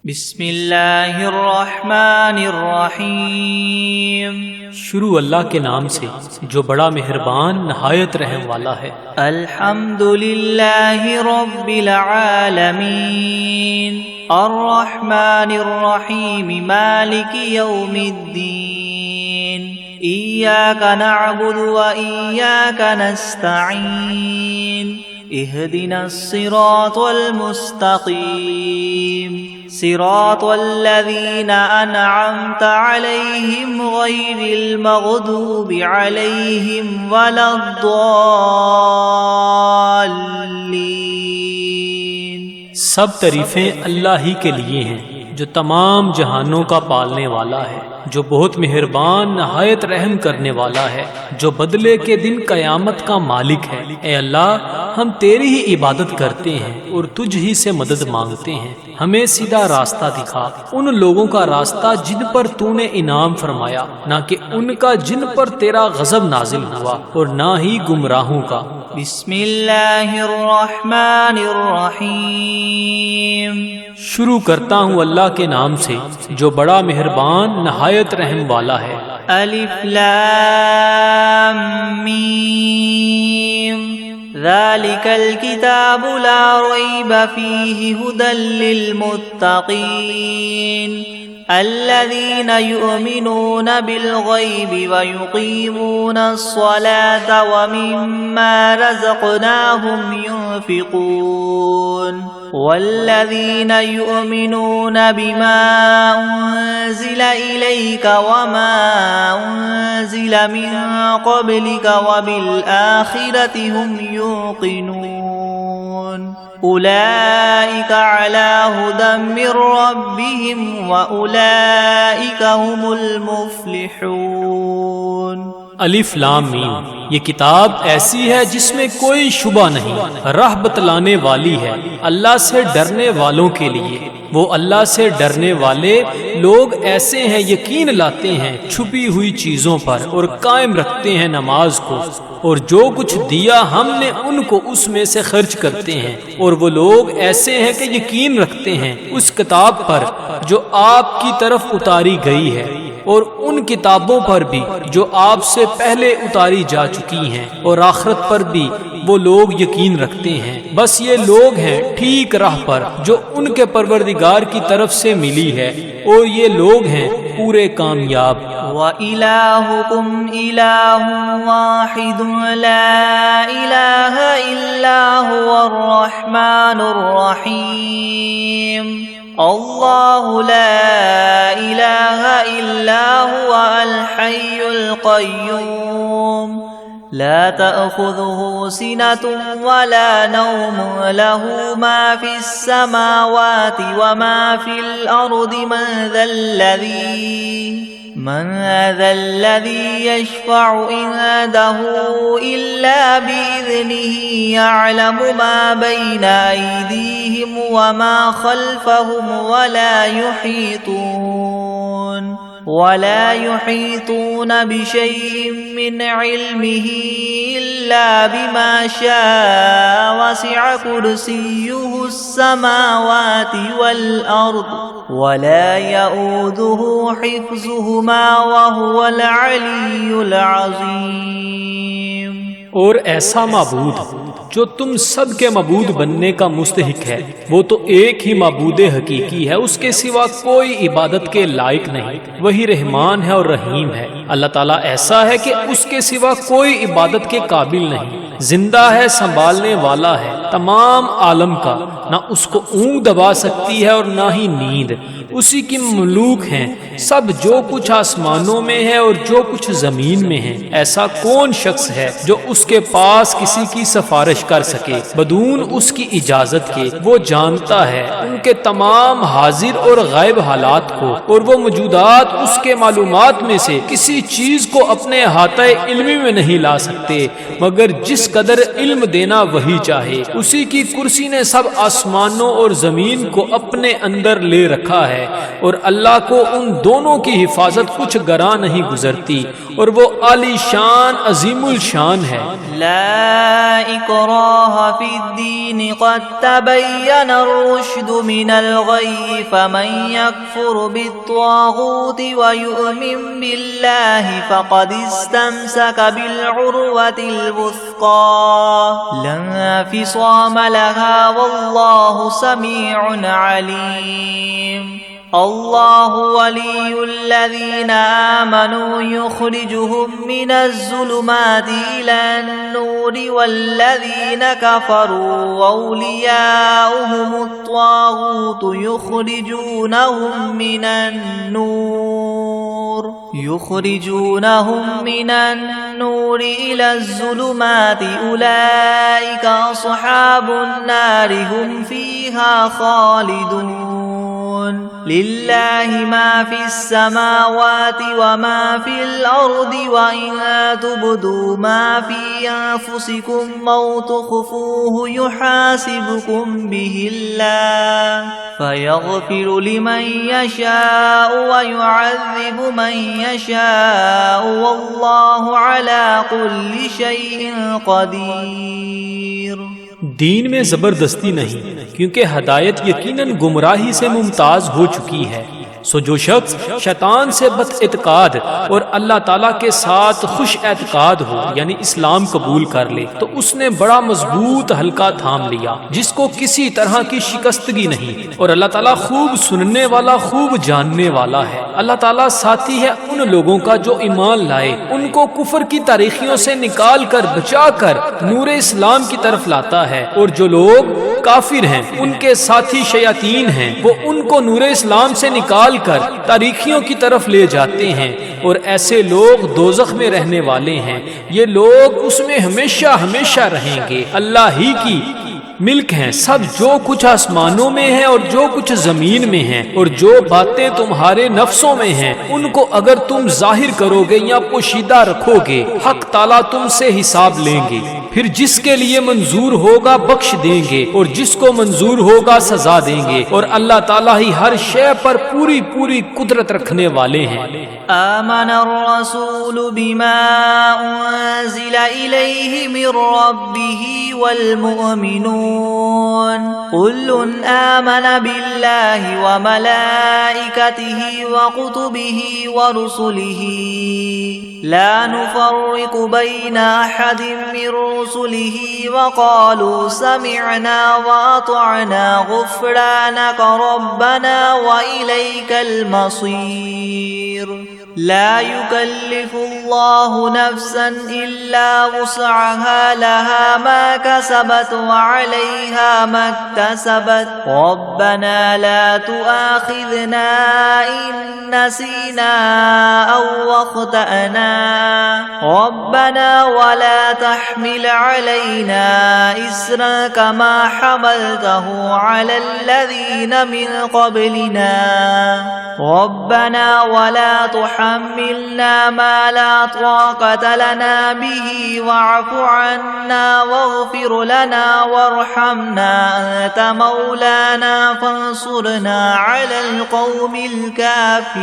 بسم اللہ الرحمن الرحیم۔ شروع اللہ کے نام سے جو بڑا مہربان نہایت رحم والا ہے۔ الحمد للہ رب العالمین الرحمن الرحیم مالک یوم الدین ایاک نعبد و ایاک نستعین اہدنا الصراط المستقیم صراط الذین انعمت علیہم غیر المغضوب علیہم ولا الضالین۔ سب تعریفیں اللہ ہی کے لیے ہیں جو تمام جہانوں کا پالنے والا ہے، جو بہت مہربان نہایت رحم کرنے والا ہے، جو بدلے کے دن قیامت کا مالک ہے۔ اے اللہ، ہم تیری ہی عبادت کرتے ہیں اور تجھ ہی سے مدد مانگتے ہیں۔ ہمیں سیدھا راستہ دکھا، ان لوگوں کا راستہ جن پر تو نے انعام فرمایا، نہ کہ ان کا جن پر تیرا غضب نازل ہوا، اور نہ ہی گمراہوں کا۔ بسم اللہ الرحمن الرحیم۔ شروع کرتا ہوں اللہ کے نام سے جو بڑا مہربان نہایت رحم والا ہے۔ الف لام میم ذالک الکتاب لا ریب فیہ ھدی للمتقین الذین یؤمنون بالغیب ویقیمون الصلاة ومما رزقناہم ينفقون والذین یؤمنون بما انزل الیک وما انزل من قبلک وبالآخرة هم یوقنون اولئک علی ھدی من ربہم واولئک هم المفلحون۔ الف لام میم، یہ کتاب ایسی ہے جس میں کوئی شبہ نہیں، راہ بتلانے والی ہے اللہ سے ڈرنے والوں کے لیے۔ وہ اللہ سے ڈرنے والے لوگ ایسے ہیں یقین لاتے ہیں چھپی ہوئی چیزوں پر اور قائم رکھتے ہیں نماز کو، اور جو کچھ دیا ہم نے ان کو اس میں سے خرچ کرتے ہیں۔ اور وہ لوگ ایسے ہیں کہ یقین رکھتے ہیں اس کتاب پر جو آپ کی طرف اتاری گئی ہے، اور ان کتابوں پر بھی جو آپ سے پہلے اتاری جا چکی ہیں، اور آخرت پر بھی وہ لوگ یقین رکھتے ہیں۔ بس یہ لوگ ہیں ٹھیک راہ پر جو ان کے پروردگار کی طرف سے ملی ہے، اور یہ لوگ ہیں پورے کامیاب۔ وَإِلَٰهُكُمْ إِلَٰهٌ وَاحِدٌ لَا إِلَٰهَ إِلَّا هُوَ الرَّحْمَٰنُ الرَّحِيمُ اللہ لا الہ الا هو الحی القیوم لا تأخذه سنة ولا نوم له ما في السماوات وما في الأرض من ذا الذي يشفع عنده إلا بإذنه يعلم ما بين أيديهم وما خلفهم ولا يحيطون بشيء من علمه إلا بما شاء وسع كرسيه السماوات والأرض ولا يؤوده حفظهما وهو العلي العظيم۔ اور ایسا معبود جو تم سب کے معبود بننے کا مستحق ہے، وہ تو ایک ہی معبود حقیقی ہے، اس کے سوا کوئی عبادت کے لائق نہیں۔ وہی رحمان ہے اور رحیم ہے۔ اللہ تعالیٰ ایسا ہے کہ اس کے سوا کوئی عبادت کے قابل نہیں، زندہ ہے، سنبھالنے والا ہے تمام عالم کا، نہ اس کو اونگ دبا سکتی ہے اور نہ ہی نیند۔ اسی کی مملوک ہیں سب، جو کچھ آسمانوں میں ہے اور جو کچھ زمین میں ہے۔ ایسا کون شخص ہے جو اس کے پاس کسی کی سفارش کر سکے بدون اس کی اجازت کے؟ وہ جانتا ہے ان کے تمام حاضر اور غائب حالات کو، اور وہ موجودات اس کے معلومات میں سے کسی چیز کو اپنے احاطہ علمی میں نہیں لا سکتے مگر جس قدر علم دینا وہی چاہے۔ اسی کی کرسی نے سب آسمانوں اور زمین کو اپنے اندر لے رکھا ہے، اور اللہ کو ان دونوں کی حفاظت کچھ گراں نہیں گزرتی، اور وہ عالی شان عظیم الشان ہے۔ لا اکراہ فی الدین قد تبین الرشد من الغی فمن یکفر بالطاغوت ویؤمن باللہ فقد استمسک بالعروة الوثقى لا انفصام لها واللہ سمیع علیم۔ اللہ ولی الذین آمنوا یخرجهم من الظلمات إلى النور والذین کفروا اولیاؤهم الطاغوت یخرجونهم من النور إلى الظلمات أولئك أصحاب النار هم فيها خالدون۔ للہ ما فی السماوات وما فی الارض وإن تبدوا ما فی انفسکم او تخفوه یحاسبکم به اللہ فیغفر لمن یشاء ویعذب من یشاء واللہ علی کل شیء قدیر۔ دین میں زبردستی نہیں، کیونکہ ہدایت یقیناً گمراہی سے ممتاز ہو چکی ہے۔ سو جو شخص شیطان سے بد اعتقاد اور اللہ تعالیٰ کے ساتھ خوش اعتقاد ہو، یعنی اسلام قبول کر لے، تو اس نے بڑا مضبوط حلقہ تھام لیا جس کو کسی طرح کی شکستگی نہیں، اور اللہ تعالیٰ خوب سننے والا، خوب جاننے والا ہے۔ اللہ تعالیٰ ساتھی ہے ان لوگوں کا جو ایمان لائے، ان کو کفر کی تاریخیوں سے نکال کر بچا کر نور اسلام کی طرف لاتا ہے، اور جو لوگ کافر ہیں ان کے ساتھی شیاطین ہیں، وہ ان کو نور اسلام سے نکال کر تاریخیوں کی طرف لے جاتے ہیں، اور ایسے لوگ دوزخ میں رہنے والے ہیں۔ یہ لوگ اس میں ہمیشہ ہمیشہ رہیں گے۔ اللہ ہی کی ملک ہیں سب، جو کچھ آسمانوں میں ہے اور جو کچھ زمین میں ہے، اور جو باتیں تمہارے نفسوں میں ہیں ان کو اگر تم ظاہر کرو گے یا پوشیدہ رکھو گے، حق تعالیٰ تم سے حساب لیں گے، پھر جس کے لیے منظور ہوگا بخش دیں گے، اور جس کو منظور ہوگا سزا دیں گے، اور اللہ تعالیٰ ہی ہر شے پر پوری پوری قدرت رکھنے والے ہیں۔ آمن الرسول بما انزل الیہ من ربہ والمؤمنون كل آمن بالله وملائكته وكتبه ورسله لا نفرق بين أحد من رسله وقالوا سمعنا وأطعنا غفرانك ربنا وإليك المصير۔ لا يكلف الله نفسا إلا وسعها لها ما كسبت وعليها ما اكتسبت ربنا لا تؤاخذنا إن نسينا أو أخطأنا ربنا ولا تحمل علينا إصرا كما حملته على الذين من قبلنا ربنا ولا تحملنا ما لا طاقة لنا به واعف عنا واغفر لنا وارحمنا أنت مولانا فانصرنا على القوم الكافرين۔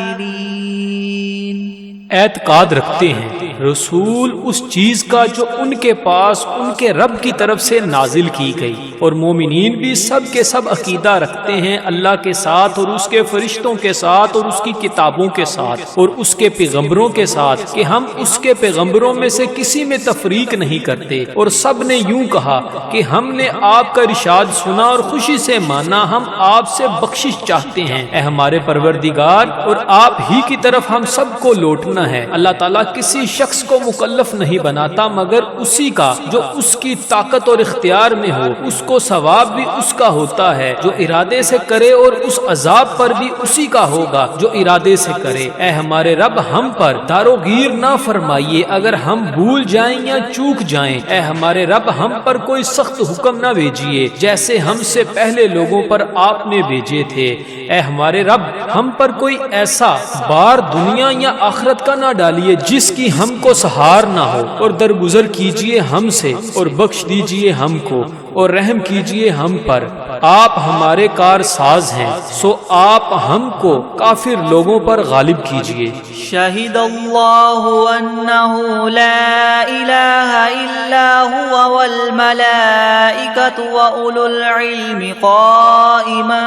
اعتقاد رکھتے ہیں رسول اس چیز کا جو ان کے پاس ان کے رب کی طرف سے نازل کی گئی، اور مومنین بھی سب کے سب عقیدہ رکھتے ہیں اللہ کے ساتھ اور اس کے فرشتوں کے ساتھ اور اس کی کتابوں کے ساتھ اور اس کے پیغمبروں کے ساتھ کہ ہم اس کے پیغمبروں میں سے کسی میں تفریق نہیں کرتے، اور سب نے یوں کہا کہ ہم نے آپ کا ارشاد سنا اور خوشی سے مانا، ہم آپ سے بخشش چاہتے ہیں اے ہمارے پروردگار، اور آپ ہی کی طرف ہم سب کو لوٹنا ہے۔ اللہ تعالیٰ کسی شخص کو مکلف نہیں بناتا مگر اسی کا جو اس کی طاقت اور اختیار میں ہو، اس کو ثواب بھی اس کا ہوتا ہے جو ارادے سے کرے، اور اس عذاب پر بھی اسی کا ہوگا جو ارادے سے کرے۔ اے ہمارے رب ہم پر داروگیر نہ فرمائیے اگر ہم بھول جائیں یا چوک جائیں، اے ہمارے رب ہم پر کوئی سخت حکم نہ بھیجیے جیسے ہم سے پہلے لوگوں پر آپ نے بھیجے تھے۔ اے ہمارے رب ہم پر کوئی ایسا بار دنیا یا آخرت کا نہ ڈالیے جس کی ہم کو سہار نہ ہو، اور درگزر کیجیے ہم سے اور بخش دیجیے ہم کو، اور رحم کیجئے ہم پر، آپ ہمارے کار ساز ہیں، سو آپ ہم کو کافر لوگوں پر غالب کیجئے۔ شہد اللہ انہ لا الہ الا ہوا والملائکۃ واولو العلم قائما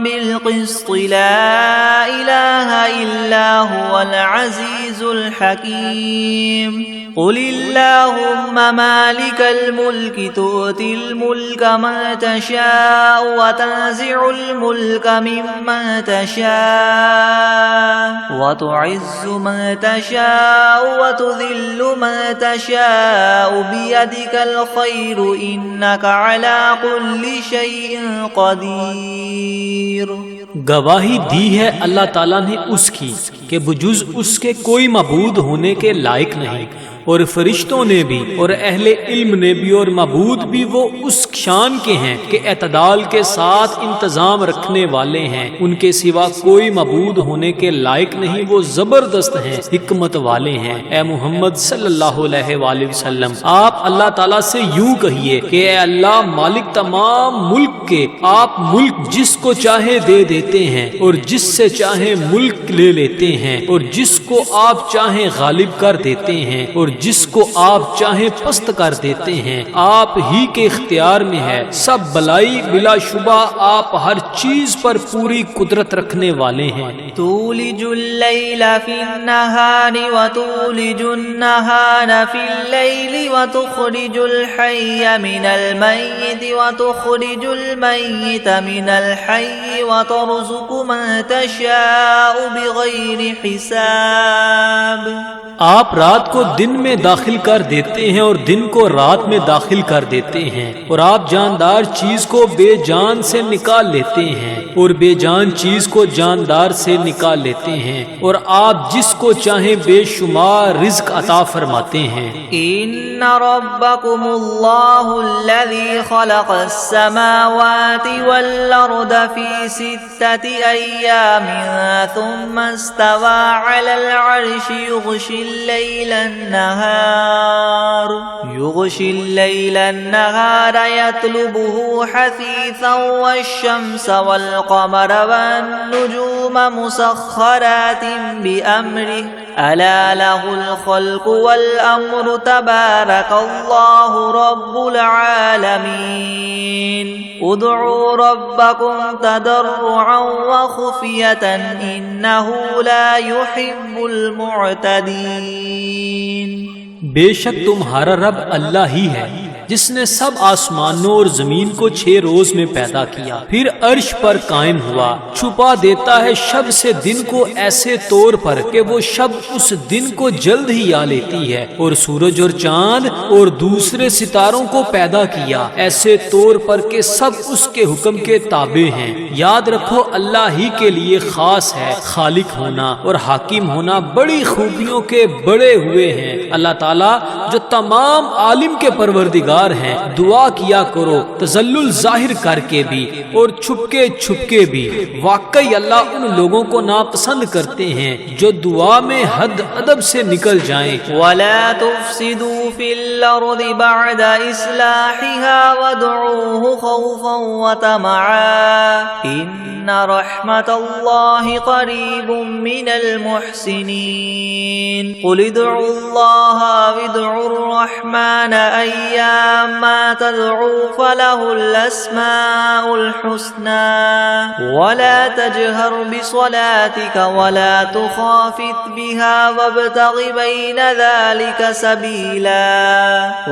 بالقسط لا الہ الا هو العزیز الحکیم۔ قل اللہم مالک الملک تؤتی الملک من تشاء وتنزع الملک ممن تشاء وتعز من تشاء وتذل من تشاء بیدک الخیر انک علی کل شیء قدیر۔ گواہی دی ہے اللہ تعالیٰ نے اس کی کہ بجز اس کے کوئی معبود ہونے کے لائق نہیں، اور فرشتوں نے بھی اور اہل علم نے بھی اور معبود بھی وہ اس شان کے ہیں کہ اعتدال کے ساتھ انتظام رکھنے والے ہیں، ان کے سوا کوئی معبود ہونے کے لائق نہیں، وہ زبردست ہیں، حکمت والے ہیں۔ اے محمد صلی اللہ علیہ وآلہ وسلم، آپ اللہ تعالیٰ سے یوں کہیے کہ اے اللہ مالک تمام ملک کے، آپ ملک جس کو چاہے دے دیتے ہیں اور جس سے چاہے ملک لے لیتے ہیں، اور جس کو آپ چاہیں غالب کر دیتے ہیں اور جس کو آپ چاہیں پست کر دیتے ہیں، آپ ہی کے اختیار میں ہے سب بلائی، بلا شبہ آپ ہر چیز پر پوری قدرت رکھنے والے ہیں۔ تولج اللیل فی النہار وتولج النہار فی اللیل وتخرج الحی من المیت وتخرج المیت من الحی وترزق من تشاء بغیر حساب۔ آپ رات کو دن میں داخل کر دیتے ہیں اور دن کو رات میں داخل کر دیتے ہیں، اور آپ جاندار چیز کو بے جان سے نکال لیتے ہیں اور بے جان چیز کو جاندار سے نکال لیتے ہیں، اور آپ جس کو چاہیں بے شمار رزق عطا فرماتے ہیں۔ ان ربکم اللہ الذی خلق السماوات والارض فی 6 ایام ثم استوى على العرش يغشي الليل النهار يطلبه حثيثا والشمس والقمر والنجوم مسخرات بأمره ألا له الخلق والأمر تبارك الله رب العالمين ادعوا ربكم تضرعا وخفية إنه لا يحب المعتدين۔ بے شک تمہارا رب اللہ ہی ہے جس نے سب آسمانوں اور زمین کو 6 روز میں پیدا کیا، پھر عرش پر قائم ہوا، چھپا دیتا ہے شب سے دن کو ایسے طور پر کہ وہ شب اس دن کو جلد ہی آ لیتی ہے، اور سورج اور چاند اور دوسرے ستاروں کو پیدا کیا ایسے طور پر کہ سب اس کے حکم کے تابع ہیں۔ یاد رکھو اللہ ہی کے لیے خاص ہے خالق ہونا اور حاکم ہونا، بڑی خوبیوں کے بڑے ہوئے ہیں۔ اللہ تعالیٰ جو تمام عالم کے پروردگار ہیں، دعا کیا کرو تذلل ظاہر کر کے بھی اور چھپ کے بھی، واقعی اللہ ان لوگوں کو ناپسند کرتے ہیں جو دعا میں حد ادب سے نکل جائیں۔ وَلَا تُفْسِدُوا فِي الْأَرْضِ بَعْدَ إِصْلَاحِهَا وَادْعُوهُ خَوْفًا وَطَمَعًا إِنَّ رَحْمَتَ اللَّهِ قَرِيبٌ مِّنَ الْمُحْسِنِينَ قُلِ ادْعُوا اللَّهَ وَادْعُوا الرَّحْمَنَ أَيَّمَّا تَدْعُوا فَلَهُ الْأَسْمَاءُ الْحُسْنَى وَلَا تَجْهَرْ بِصَلَاتِكَ وَلَا تُخَافِتْ بِهَا وَابْتَغِ بَيْنَ ذَلِكَ سَبِيلًا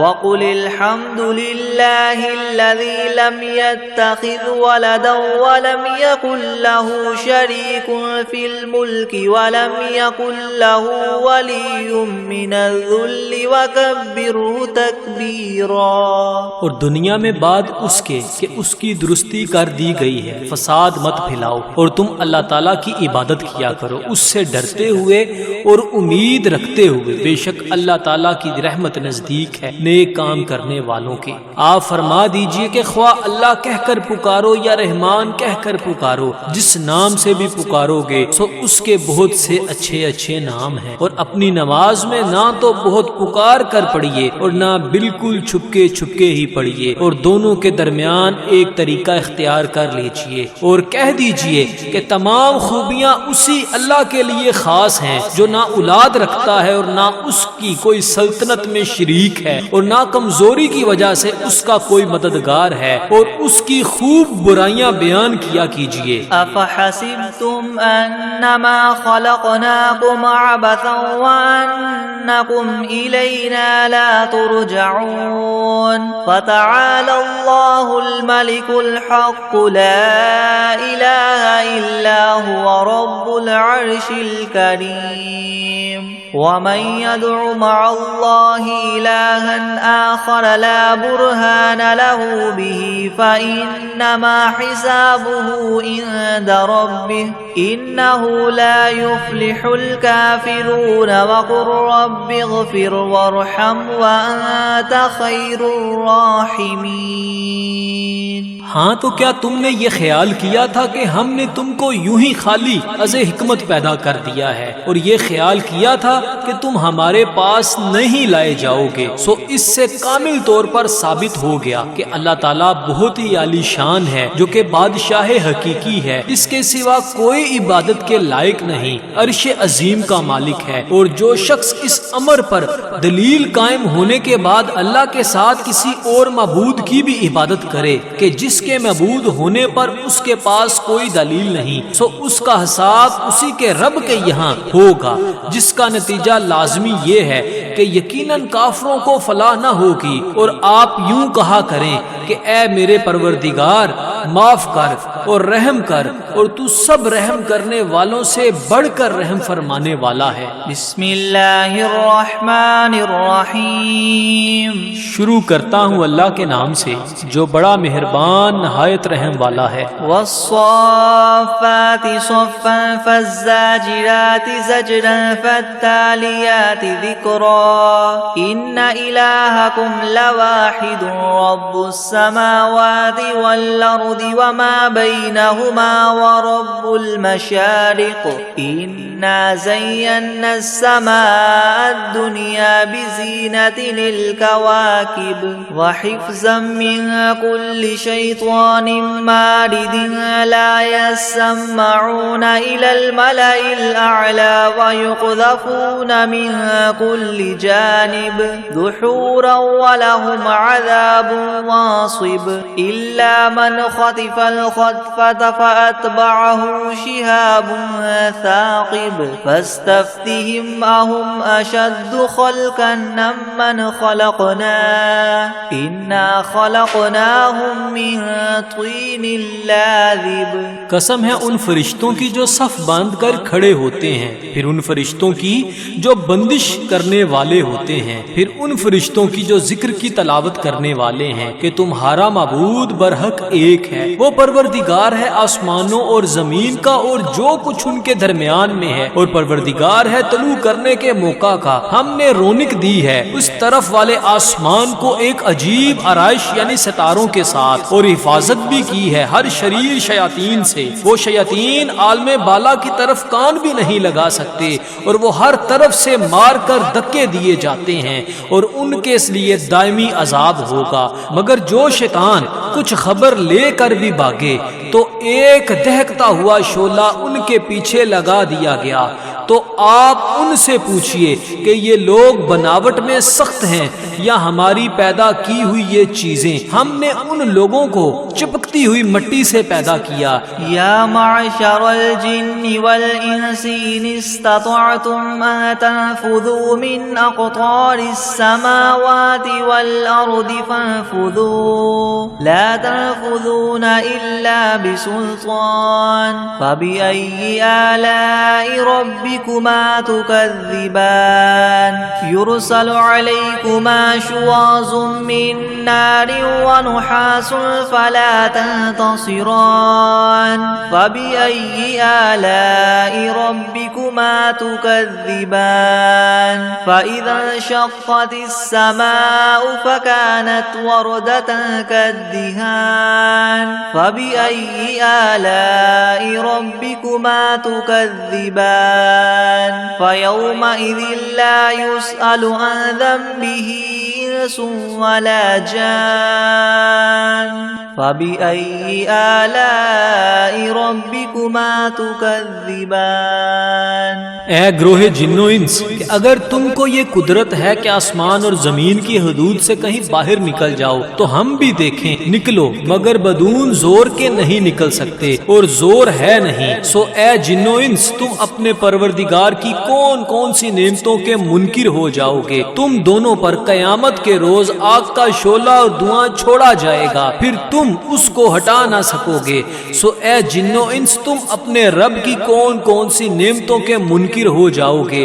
وَقُلِ الْحَمْدُ لِلَّهِ الَّذِي لَمْ يَتَّخِذْ وَلَدًا وَلَمْ يَكُنْ لَهُ شَرِيكٌ فِي الْمُلْكِ وَلَمْ يَكُنْ لَهُ وَلِيٌّ مِّنَ الذُّلِّ وَكَبِّرْهُ تَكْبِيرًا۔ اور دنیا میں بعد اس کے کہ اس کی درستی کر دی گئی ہے، فساد مت پھیلاؤ، اور تم اللہ تعالیٰ کی عبادت کیا کرو اس سے ڈرتے ہوئے اور امید رکھتے ہوئے، بے شک اللہ تعالیٰ کی رحمت نزدیک ہے نیک کام کرنے والوں کے۔ آپ فرما دیجئے کہ خواہ اللہ کہہ کر پکارو یا رحمان کہہ کر پکارو، جس نام سے بھی پکارو گے سو اس کے بہت سے اچھے اچھے نام ہیں، اور اپنی نماز میں نہ تو بہت پکار کر پڑھیے اور نہ بالکل چھپ چھپکے چھپکے ہی پڑھیے اور دونوں کے درمیان ایک طریقہ اختیار کر لیجئے اور کہہ دیجئے کہ تمام خوبیاں اسی اللہ کے لیے خاص ہیں جو نہ اولاد رکھتا ہے اور نہ اس کی کوئی سلطنت میں شریک ہے اور نہ کمزوری کی وجہ سے اس کا کوئی مددگار ہے، اور اس کی خوب برائیاں بیان کیا کیجئے۔ افحسبتم انما خلقناكم عبثا وانکم الینا لا ترجعون فتعالى الله الملك الحق لا اله الا هو رب العرش الكريم ومن يدع مع الله إلها آخر لا برهان له به فإنما حسابه عند ربه إنه لا يفلح الكافرون وقل رب اغفر وارحم وأنت خير الراحمين۔ ہاں تو کیا تم نے یہ خیال کیا تھا کہ ہم نے تم کو یوں ہی خالی از حکمت پیدا کر دیا ہے اور یہ خیال کیا تھا کہ تم ہمارے پاس نہیں لائے جاؤ گے؟ سو اس سے کامل طور پر ثابت ہو گیا کہ اللہ تعالیٰ بہت ہی عالی شان ہے، جو کہ بادشاہ حقیقی ہے، اس کے سوا کوئی عبادت کے لائق نہیں، عرش عظیم کا مالک ہے۔ اور جو شخص اس امر پر دلیل قائم ہونے کے بعد اللہ کے ساتھ کسی اور معبود کی بھی عبادت کرے کہ جس کے معبود ہونے پر اس کے پاس کوئی دلیل نہیں، سو اس کا حساب اسی کے رب کے یہاں ہوگا، جس کا نتیجہ لازمی یہ ہے کہ یقیناً کافروں کو فلاح نہ ہوگی۔ اور آپ یوں کہا کریں کہ اے میرے پروردگار معاف کر اور رحم کر، اور تو سب رحم کرنے والوں سے بڑھ کر رحم فرمانے والا ہے۔ بسم اللہ الرحمن الرحیم۔ شروع کرتا ہوں اللہ کے نام سے جو بڑا مہربان نہایت رحم والا ہے۔ والصافات صفا فالزاجرات زجرا فالتاليات ذكرا إن إلهكم لواحد رب السماوات والأرض وما بينهما ورب المشارق إنا زينا السماء الدنيا بزينة للكواكب وحفظا من كل شيطان مارد لا يسمعون إلى الملأ الأعلى ويقذفون من كل جانب دحورا ولهم عذاب واصب إلا من خطف الخطفة فأتبعه شهاب ثاقب فاستفتهم أهم أشد خلقا ممن خلقنا إنا خلقناهم من طين لاذب۔ قسم ہے ان فرشتوں کی جو صف باندھ کر کھڑے ہوتے ہیں، پھر ان فرشتوں کی جو بندش کرنے والے ہوتے ہیں، پھر ان فرشتوں کی جو ذکر کی تلاوت کرنے والے ہیں کہ تمہارا معبود برحق ایک ہے، وہ پروردگار ہے آسمانوں اور زمین کا اور جو کچھ ان کے درمیان میں ہے، اور پروردگار ہے طلوع کرنے کے موقع کا۔ ہم نے رونق دی ہے اس طرف والے آسمان کو ایک عجیب آرائش یعنی ستاروں کے ساتھ، اور حفاظت بھی کی ہے ہر شریر شیاطین سے۔ وہ شیاطین عالم بالا کی طرف کان بھی نہیں لگا سکتے، اور وہ ہر طرف سے مار کر دھکے دیے جاتے ہیں، اور ان کے اس لیے دائمی عذاب ہوگا۔ مگر جو شیطان کچھ خبر لے کر بھی بھاگے تو ایک دہکتا ہوا شعلہ ان کے پیچھے لگا دیا گیا۔ تو آپ ان سے پوچھئے کہ یہ لوگ بناوٹ میں سخت ہیں یا ہماری پیدا کی ہوئی یہ چیزیں؟ ہم نے ان لوگوں کو چپکتی ہوئی مٹی سے پیدا کیا۔ یا معشر الجن والانس ان استطعتم ان تنفذوا من اقطار السماوات والارض فانفذوا لا تنفذون الا بسلطان فبأي آلاء ربكما تكذبان يرسل عليكما شواظ من نار ونحاس فلا تنتصران فبأي آلاء ربكما تكذبان فإذا انشقت السماء فكانت وردة كالدهان فبأي آلاء ربكما تكذبان فيومئذ لا يسأل عن ذنبه إنس ولا جان فبأي آلاء ربكما تكذبان۔ اے گروہ جن و انس، کہ اگر تم کو یہ قدرت ہے کہ آسمان اور زمین کی حدود سے کہیں باہر نکل جاؤ تو ہم بھی دیکھیں، نکلو، مگر بدون زور کے نہیں نکل سکتے اور زور ہے نہیں۔ سو اے جن و انس، تم اپنے پروردگار کی کون کون سی نعمتوں کے منکر ہو جاؤ گے؟ تم دونوں پر قیامت کے روز آگ کا شعلہ اور دھواں چھوڑا جائے گا، پھر تم اس کو ہٹا نہ سکو گے۔ سو اے جن و انس، تم اپنے رب کی کون کون سی نعمتوں کے منکر ہو جاؤ گے؟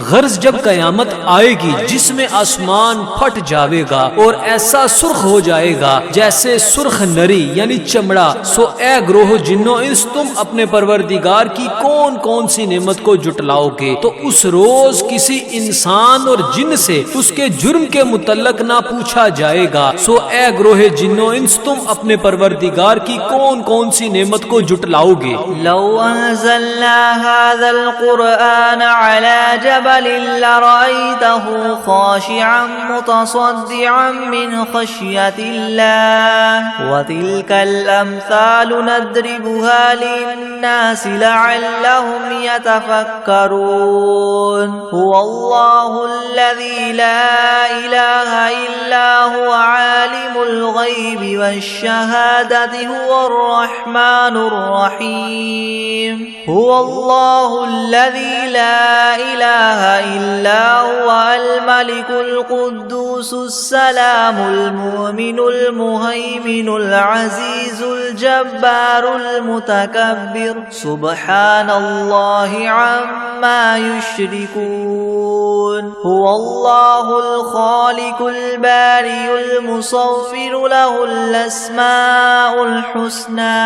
غرض جب قیامت آئے گی جس میں آسمان پھٹ جاوے گا اور ایسا سرخ ہو جائے گا جیسے سرخ نری یعنی چمڑا، سو اے گروہ جن و انس، تم اپنے پروردگار کی کون کون سی نعمت کو جٹلاؤ گے؟ تو اس روز کسی انسان اور جن سے اس کے جرم کے متعلق نہ پوچھا جائے گا۔ سو اے گروہ جن و انس، تم اپنے پروردگار کی کون کون سی نعمت کو جٹلاؤ گے؟ لو انزلنا هذا القرآن على جبل لرأيته خاشعا متصدعا من خشية الله وتلك الأمثال نضربها للناس لعلهم يتفكرون هو الله الذي لا إله إلا هو عالم الغيب والشهادة هو الرحمن الرحيم هو الله الذي لا إله إلا هو الملك القدوس السلام المؤمن المهيمن العزيز الجبار المتكبر سبحان الله عما يشركون هو الله الخالق البارئ المصور له الأسماء الحسنى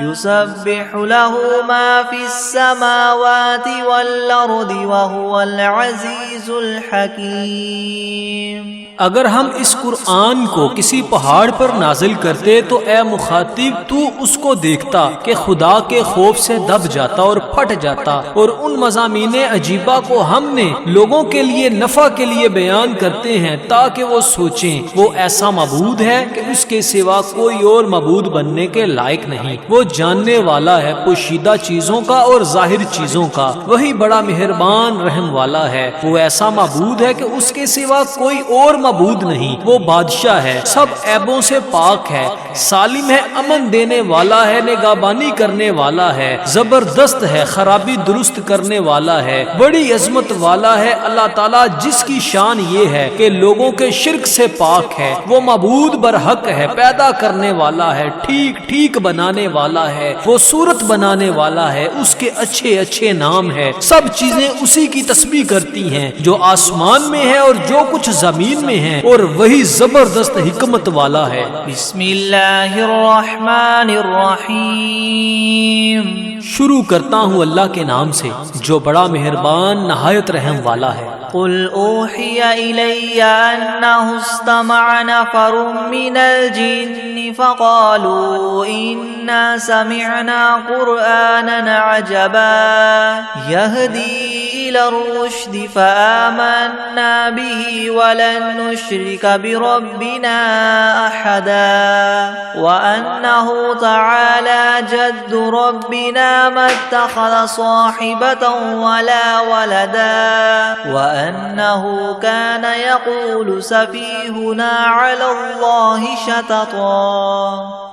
يسبح له ما في السماوات والأرض وهو العزيز الحكيم۔ اگر ہم اس قرآن کو کسی پہاڑ پر نازل کرتے تو اے مخاطب تو اس کو دیکھتا کہ خدا کے خوف سے دب جاتا اور پھٹ جاتا، اور ان مضامین عجیبہ کو ہم نے لوگوں کے لیے نفع کے لیے بیان کرتے ہیں تاکہ وہ سوچیں وہ ایسا معبود ہے کہ اس کے سوا کوئی اور معبود بننے کے لائق نہیں۔ وہ جاننے والا ہے پوشیدہ چیزوں کا اور ظاہر چیزوں کا، وہی بڑا مہربان رحم والا ہے۔ وہ ایسا معبود ہے کہ اس کے سوا کوئی اور معبود نہیں۔ وہ بادشاہ ہے، سب عیبوں سے پاک ہے، سالم ہے، امن دینے والا ہے، نگہبانی کرنے والا ہے، زبردست ہے، خرابی درست کرنے والا ہے، بڑی عظمت والا ہے۔ اللہ تعالیٰ جس کی شان یہ ہے کہ لوگوں کے شرک سے پاک ہے، وہ معبود برحق ہے، پیدا کرنے والا ہے، ٹھیک ٹھیک بنانے والا ہے، وہ صورت بنانے والا ہے، اس کے اچھے اچھے نام ہے۔ سب چیزیں اسی کی تسبیح کرتی ہیں جو آسمان میں ہے اور جو کچھ زمین میں ہے، اور وہی زبردست حکمت والا ہے۔ بسم اللہ الرحمن الرحیم۔ شروع کرتا ہوں اللہ کے نام سے جو بڑا مہربان نہایت رحم والا ہے۔ قل اوحی الی انہ استمع نفر من الجن فقالوا انا سمعنا قرآنا عجبا يهدي الى الرشد فآمنا به ولن نشرك بربنا احدا وانه تعالى جد ربنا ما اتخذ صاحبة ولا ولدا وأنه كان يقول سفيهنا على الله شططا۔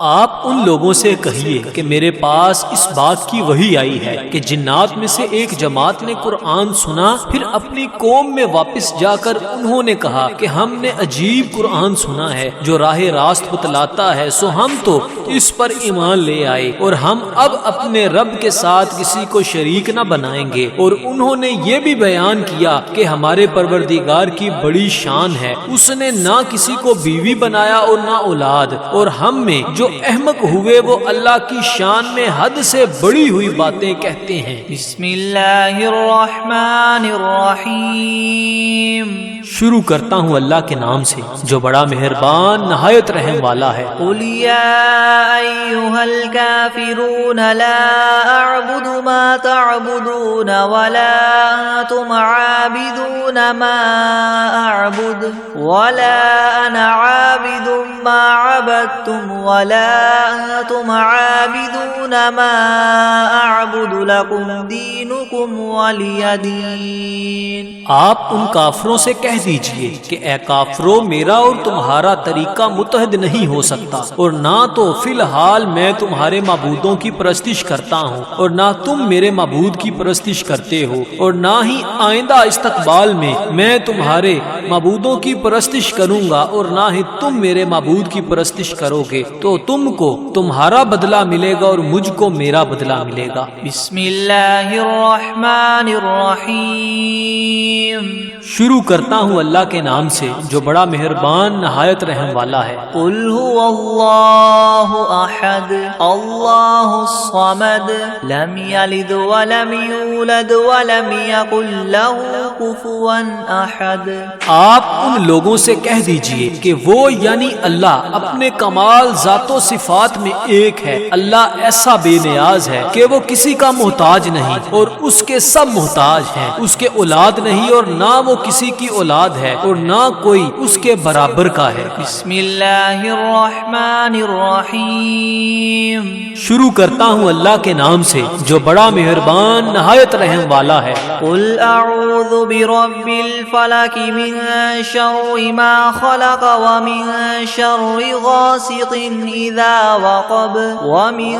آپ ان لوگوں سے کہیے کہ میرے پاس اس بات کی وحی آئی ہے کہ جنات میں سے ایک جماعت نے قرآن سنا، پھر اپنی قوم میں واپس جا کر انہوں نے کہا کہ ہم نے عجیب قرآن سنا ہے جو راہ راست بتلاتا ہے، سو ہم تو اس پر ایمان لے آئے اور ہم اب اپنے رب کے ساتھ کسی کو شریک نہ بنائیں گے۔ اور انہوں نے یہ بھی بیان کیا کہ ہمارے پروردگار کی بڑی شان ہے، اس نے نہ کسی کو بیوی بنایا اور نہ اولاد، اور ہم میں جو احمق ہوئے وہ اللہ کی شان میں حد سے بڑی ہوئی باتیں کہتے ہیں۔ بسم اللہ الرحمن الرحمن الرحیم. شروع کرتا ہوں اللہ کے نام سے جو بڑا مہربان نہایت رحم والا ہے. قل یا ایھا الکافرون لا اعبد ما تعبدون ولا انتم عابدون ما اعبد ولا انا عابد ما عبدتم ولا انتم عابدون ما اعبد لكم دینکم ولی دین. آپ ان کافروں سے کہہ دیجئے کہ اے کافرو میرا اور تمہارا طریقہ متحد نہیں ہو سکتا، اور نہ تو فی الحال میں تمہارے معبودوں کی پرستش کرتا ہوں اور نہ تم میرے معبود کی پرستش کرتے ہو، اور نہ ہی آئندہ استقبال میں تمہارے معبودوں کی پرستش کروں گا اور نہ ہی تم میرے معبود کی پرستش کرو گے. تو تم کو تمہارا بدلہ ملے گا اور مجھ کو میرا بدلہ ملے گا. بسم اللہ الرحمن الرحیم. شروع کرتا ہوں اللہ کے نام سے جو بڑا مہربان نہایت رحم والا ہے. قل هو اللہ احد اللہ الصمد لم یلد ولم یولد ولم یکن له کفوا احد. آپ ان لوگوں سے کہہ دیجئے کہ وہ یعنی اللہ اپنے کمال ذات و صفات میں ایک ہے. اللہ ایسا بے نیاز ہے کہ وہ کسی کا محتاج نہیں اور اس کے سب محتاج ہیں. اس کے اولاد نہیں اور نہ وہ کسی کی اولاد ہے اور نہ کوئی اس کے برابر کا ہے. بسم اللہ الرحمن الرحیم. شروع کرتا ہوں اللہ کے نام سے جو بڑا مہربان نہایت رحم والا ہے. قل اعوذ برب الفلق من شر ما خلق ومن شر غاسق اذا وقب ومن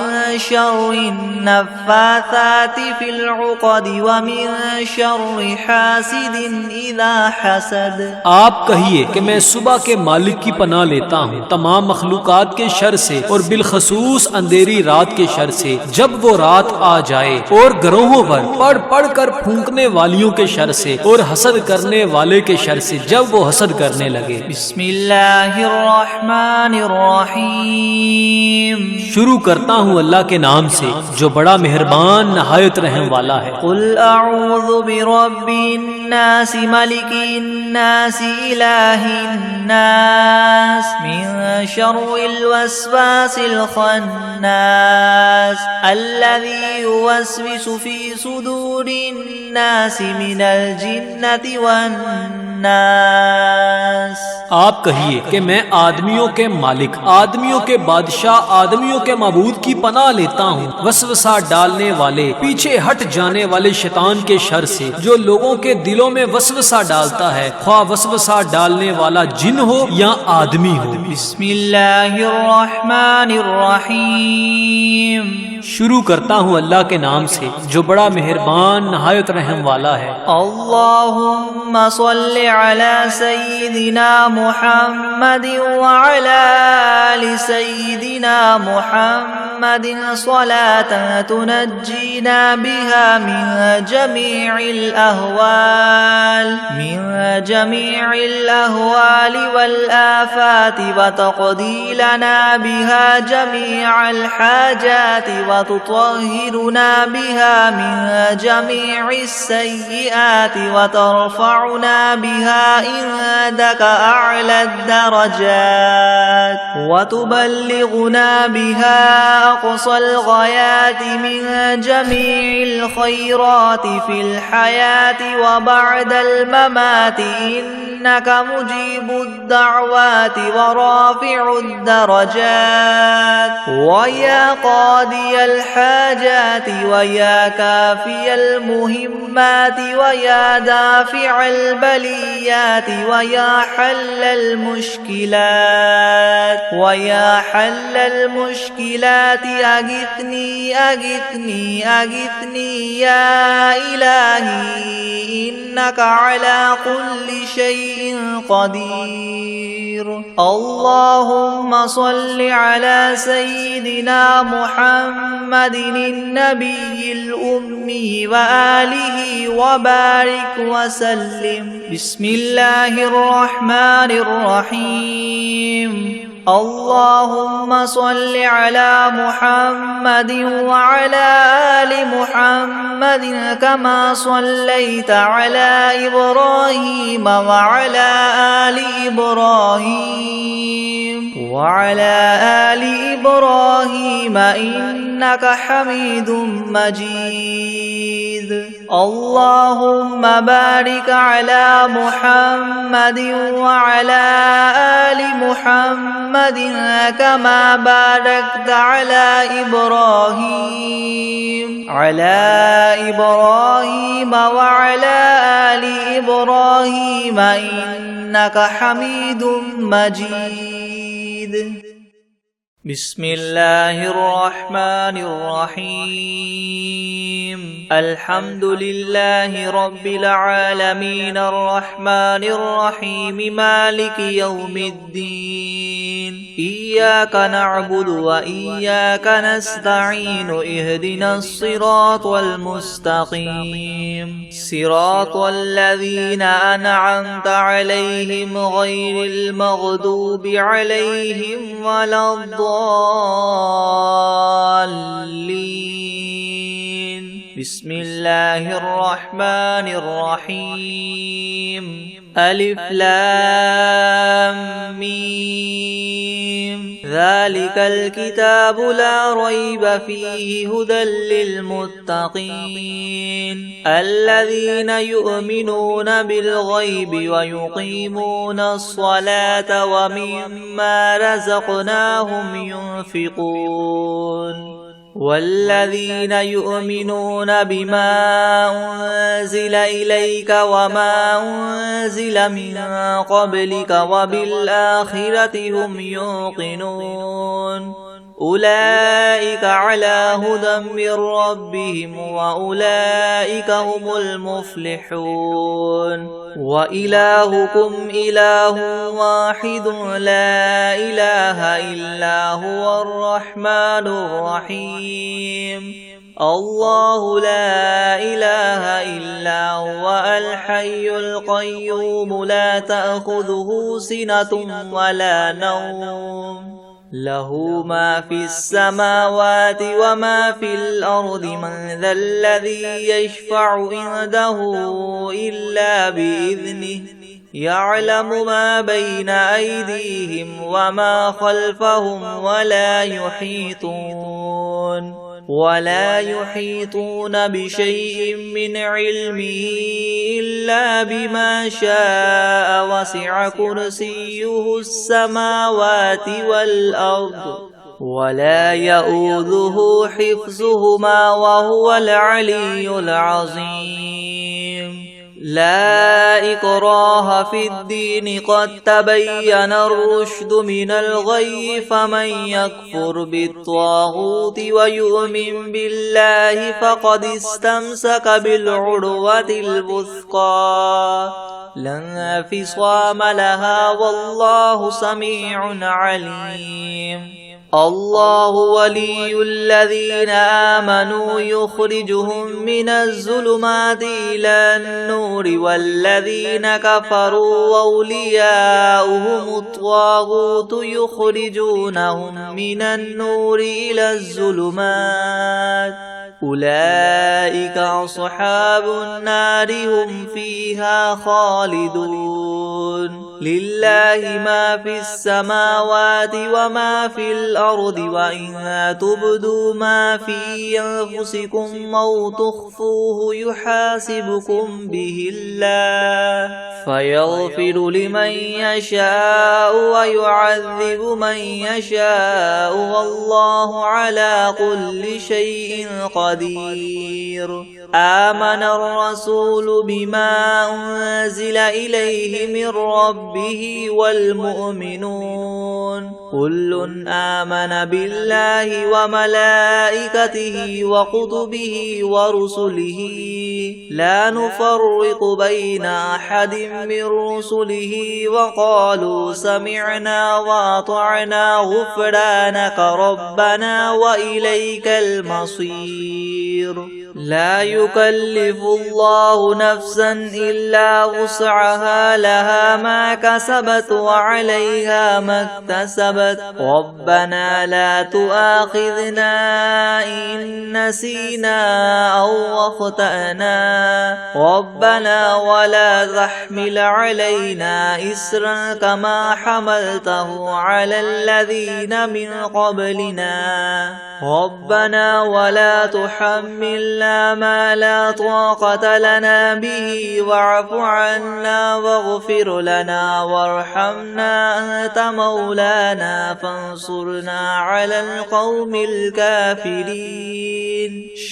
شر النفاثات في العقد ومن شر حاسد اذا حسد. آپ کہیے کہ میں صبح کے مالک کی پناہ لیتا ہوں تمام مخلوقات کے شر سے اور بالخصوص اندھیری رات کے شر سے جب وہ رات آ جائے، اور گروہوں پر پڑھ پڑھ کر پھونکنے والیوں کے شر سے اور حسد کرنے والے کے شر سے جب وہ حسد کرنے لگے. بسم اللہ الرحمن الرحیم. شروع کرتا ہوں اللہ کے نام سے جو بڑا مہربان نہایت رحم والا ہے. قل اعوذ برب الناس ملک الناس الہ الناس من شر الوسواس الخناس الذي يوسوس في صدور الناس من الجنة والناس. آپ کہیے کہ میں آدمیوں کے مالک، آدمیوں کے بادشاہ، آدمیوں کے معبود کی پناہ لیتا ہوں وسوسہ ڈالنے والے، پیچھے ہٹ جانے والے شیطان کے شر سے جو لوگوں کے دلوں میں وسوسہ ڈالتا ہے، خواہ وسوسہ ڈالنے والا جن ہو یا آدمی ہو. بسم اللہ الرحمن الرحیم. شروع کرتا ہوں اللہ کے نام سے جو بڑا مہربان نہایت رحم والا ہے. اللہم صل علی سیدنا محمد وعلی آل سیدنا محمد صلاة تنجینا بها من جمیع الأهوال والآفات وتقضی لنا بها جمیع الحاجات وتطهرنا بها من جميع السيئات وترفعنا بها عندك أعلى الدرجات وتبلغنا بها أقصى الغايات من جميع الخيرات في الحياة وبعد الممات إنك مجيب الدعوات ورافع الدرجات ويا قاضي الحاجات ويا كافي المهمات ويا دافع البليات ويا حل المشكلات أغثني أغثني أغثني يا إلهي إنك على كل شيء قدير. اللهم صل على سيدنا محمد النبي الأمي وآله وبارك وسلم. بسم الله الرحمن الرحيم. اللهم صل على محمد وعلى آل محمد كما صليت على إبراهيم وعلى آل إبراهيم إنك حميد مجيد. اللهم بارك على محمد وعلى آل محمد كما باركت على إبراهيم وعلى آل إبراهيم إنك حميد مجيد. بسم الله الرحمن الرحيم. الحمد لله رب العالمين الرحمن الرحيم مالك يوم الدين. إياك نعبد وإياك نستعين. اهدنا الصراط المستقيم صراط الذين أنعمت عليهم غير المغضوب عليهم ولا الضالين. بسم الله الرحمن الرحيم. ألف لام ميم. ذلك الكتاب لا ريب فيه هدى للمتقين الذين يؤمنون بالغيب ويقيمون الصلاة ومما رزقناهم ينفقون والذين يؤمنون بما أنزل إليك وما أنزل من قبلك وبالآخرة هم يوقنون أولئك على هدى من ربهم وأولئك هم المفلحون. وإلهكم إله واحد لا إله إلا هو الرحمن الرحيم. الله لا إله إلا هو الحي القيوم لا تأخذه سنة ولا نوم له ما في السماوات وما في الأرض. من ذا الذي يشفع عنده إلا بإذنه يعلم ما بين أيديهم وما خلفهم ولا يحيطون بشيء من علمه إلا بما شاء. وسع كرسيه السماوات والأرض ولا يؤوده حفظهما وهو العلي العظيم. لا إكراه في الدين قد تبين الرشد من الغي. فمن يكفر بالطاغوت ويؤمن بالله فقد استمسك بالعروة الوثقى لا انفصام لها والله سميع عليم. الله ولي الذين آمنوا يخرجهم من الظلمات إلى النور والذين كفروا أولياؤهم الطاغوت يخرجونهم من النور إلى الظلمات أولئك أصحاب النار هم فيها خالدون. لله ما في السماوات وما في الأرض وإن تبدوا ما في أنفسكم أو تخفوه يحاسبكم به الله فيغفر لمن يشاء ويعذب من يشاء والله على كل شيء قدير. آمن الرسول بما أنزل إليه من ربه والمؤمنون كل آمن بالله وملائكته وكتبه ورسله لا نفرق بين أحد من رسله وقالوا سمعنا وأطعنا غفرانك ربنا وإليك المصير. لا يكلف الله نفسا إلا وسعها لها ما كسبت وعليها ما اكتسبت ربنا لا تؤاخذنا إن نسينا أو أخطأنا ربنا ولا تحمل علينا إسرا كما حملته على الذين من قبلنا ربنا ولا تحملنا ما لا طاقة لنا به واعف عنا واغفر لنا وارحمنا أنت مولانا فانصرنا على القوم الكافرين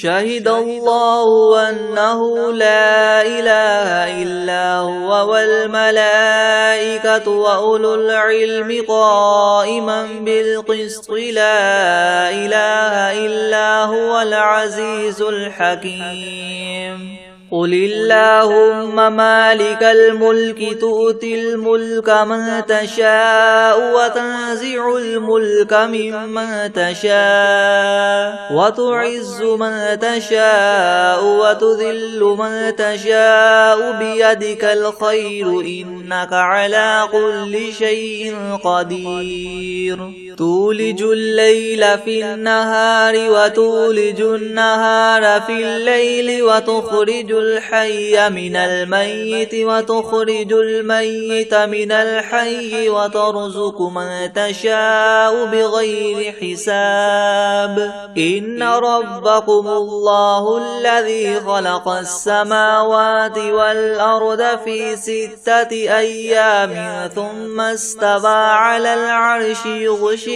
شهد الله أنه لا إله إلا هو والملائكة وأولو العلم قائما بالقسط لا إله إلا هو العزيز الحكيم قل اللهم مالك الملك تؤتي الملك من تشاء وتنزع الملك ممن تشاء وتعز من تشاء وتذل من تشاء بيدك الخير إنك على كل شيء قدير تولج الليل في النهار وتولج النهار في الليل وتخرج الحي من الميت وتخرج الميت من الحي وترزق من تشاء بغير حساب إن ربكم الله الذي خلق السماوات والأرض في 6 أيام ثم استوى على العرش يغشي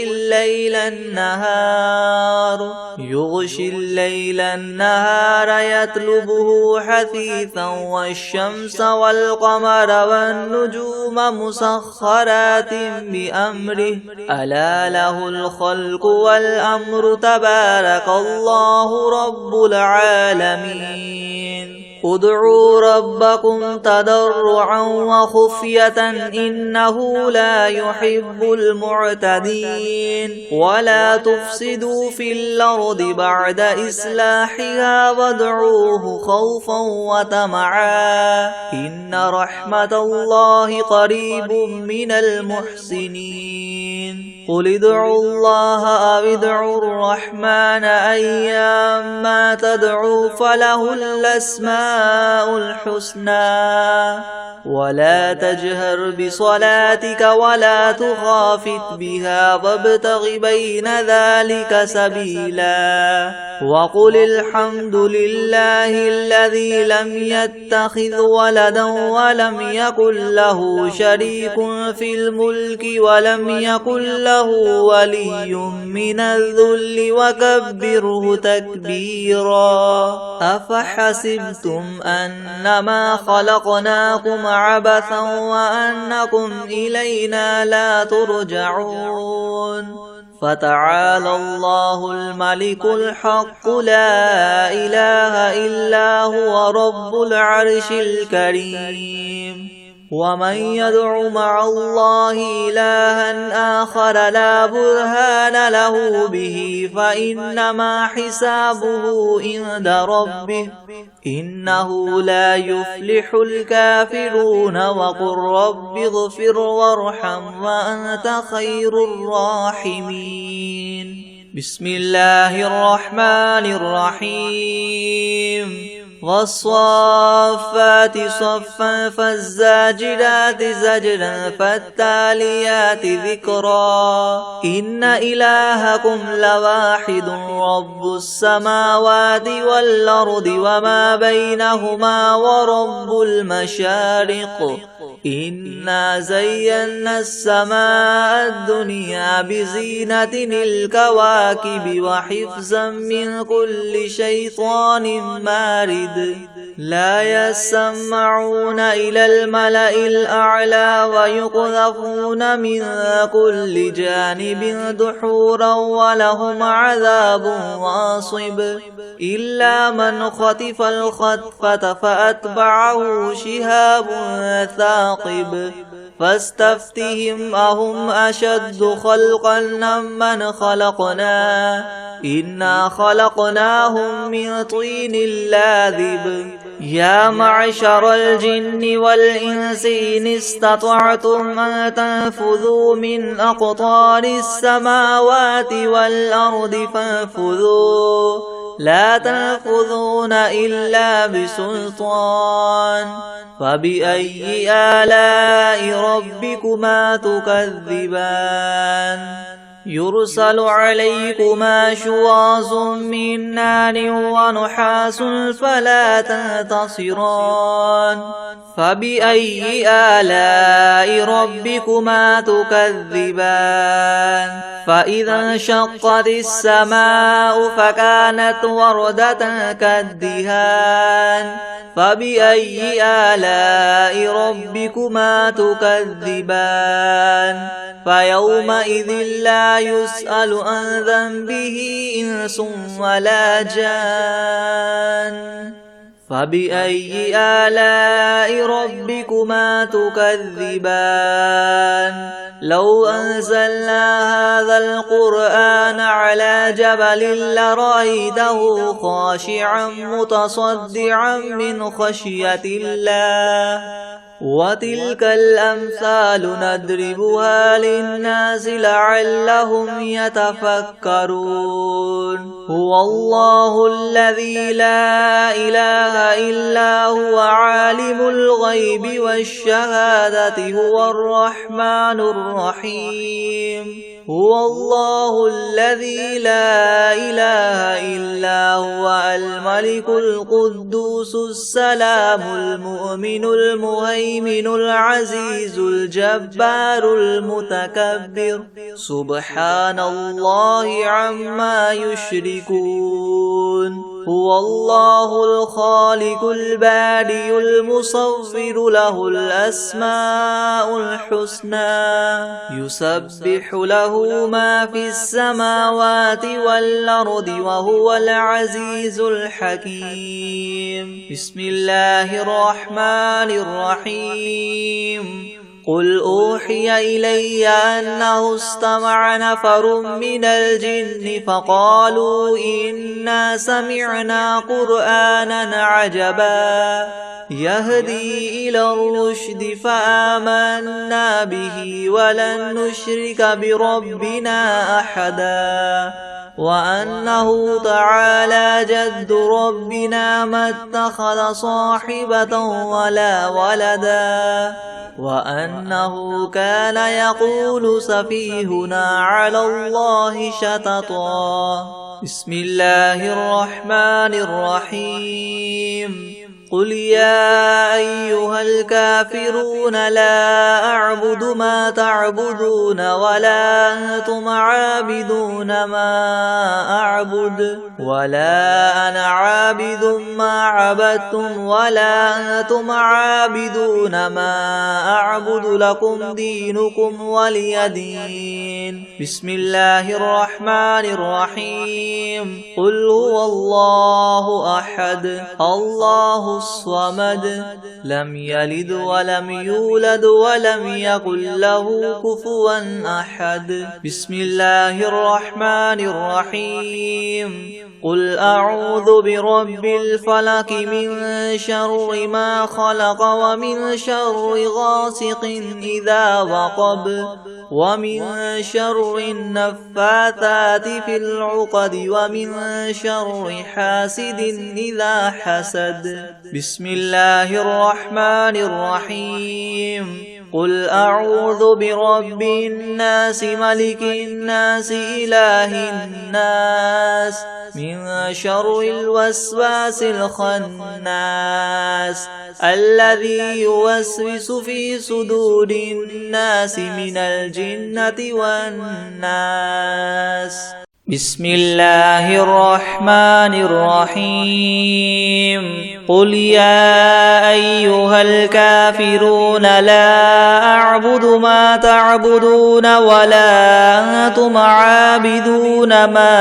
الليل النهار يطلبه حثيثا والشمس والقمر والنجوم مسخرات بأمره ألا له الخلق والأمر تبارك الله رب العالمين ادعوا ربكم تضرعا وخفية إنه لا يحب المعتدين ولا تفسدوا في الأرض بعد إصلاحها وادعوه خوفا وطمعا إن رحمة الله قريب من المحسنين قل ادعوا الله أو ادعوا الرحمن أيما تدعوا فله الأسماء الحسنى ولا تجهر بصلاتك ولا تخافت بها وابتغ بين ذلك سبيلا وقل الحمد لله الذي لم يتخذ ولدا ولم يكن له شريك في الملك ولم يكن له ولي من الذل وكبره تكبيرا أفحسبتم أنما خلقناكم عبثا وأنكم إلينا لا ترجعون فتعالى الله الملك الحق لا إله إلا هو رب العرش الكريم ومن يدع مع الله إلها آخر لا برهان له به فإنما حسابه عند ربه إنه لا يفلح الكافرون وقل رب اغفر وارحم وأنت خير الراحمين بسم الله الرحمن الرحيم والصافات صفا فالزاجرات زجرا فالتاليات ذكرا إن إلهكم لواحد رب السماوات والأرض وما بينهما ورب المشارق إنا زينا السماء الدنيا بزينة الكواكب وحفظا من كل شيطان مارد لا يسمعون إلى الملأ الأعلى ويقذفون من كل جانب دحورا ولهم عذاب واصب إلا من خطف الخطفة فأتبعه شهاب ثاقب فاستفتهم أهم أشد خلقا ممن خلقنا إنا خلقناهم من طين لاذب يا معشر الجن والإنس إن استطعتم أن تنفذوا من أقطار السماوات والأرض فانفذوا لا تنفذون إلا بسلطان فبأي آلاء ربكما تكذبان يرسل عليكما شواظ من نار ونحاس فلا تنتصران فبأي آلاء ربكما تكذبان فإذا انشقت السماء فكانت وردة كالدهان فبأي آلاء ربكما تكذبان فيومئذ لا يسأل عن ذنبه إنس ولا جان فبأي آلاء ربكما تكذبان لو أنزلنا هذا القرآن على جبل لرأيته خاشعا متصدعا من خشية الله وتلك الأمثال نضربها للناس لعلهم يتفكرون هو الله الذي لا إله إلا هو عالم الغيب والشهادة هو الرحمن الرحيم هو الله الذي لا إله إلا هو الملك القدوس السلام المؤمن المهيمن العزيز الجبار المتكبر سبحان الله عما يشركون هو الله الخالق البارئ المصور له الأسماء الحسنى يسبح له ما في السماوات والأرض وهو العزيز الحكيم بسم الله الرحمن الرحيم قل أوحي إلي أنه استمع نفر من الجن فقالوا إنا سمعنا قرآنا عجبا يهدي إلى الرشد فآمنا به ولن نشرك بربنا أحدا وأنه تعالى جد ربنا ما اتخذ صاحبة ولا ولدا وأنه كان يقول سفيهنا على الله شططا بسم الله الرحمن الرحيم قل يا أيها الكافرون لا أعبد ما تعبدون ولا أنتم عابدون ما أعبد ولا أنا عابد ما عبدتم ولا أنتم عابدون ما أعبد لكم دينكم ولي دين بسم الله الرحمن الرحيم قل هو الله أحد الله الصمد لم يلد ولم يولد ولم يكن له كفوا أحد بسم الله الرحمن الرحيم قل أعوذ برب الفلق من شر ما خلق ومن شر غاسق إذا وقب ومن شر النفاثات في العقد ومن شر حاسد إذا حسد بسم الله الرحمن الرحيم قل أعوذ برب الناس ملك الناس إله الناس من شر الوسواس الخناس الذي يوسوس في صدور الناس من الجنة والناس بسم الله الرحمن الرحيم قل يا أيها الكافرون لا أعبد ما تعبدون ولا أنتم عابدون ما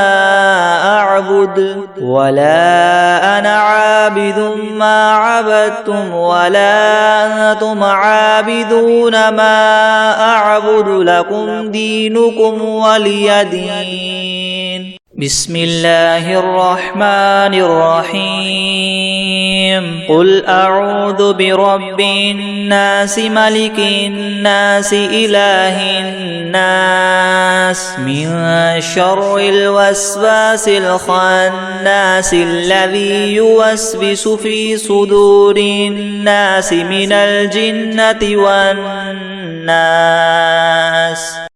أعبد ولا أنا عابد ما عبدتم ولا أنتم عابدون ما أعبد لكم دينكم ولي دين بسم الله الرحمن الرحيم قل أعوذ برب الناس ملك الناس إله الناس من شر الوسواس الخناس الذي يوسوس في صدور الناس من الجنة والناس.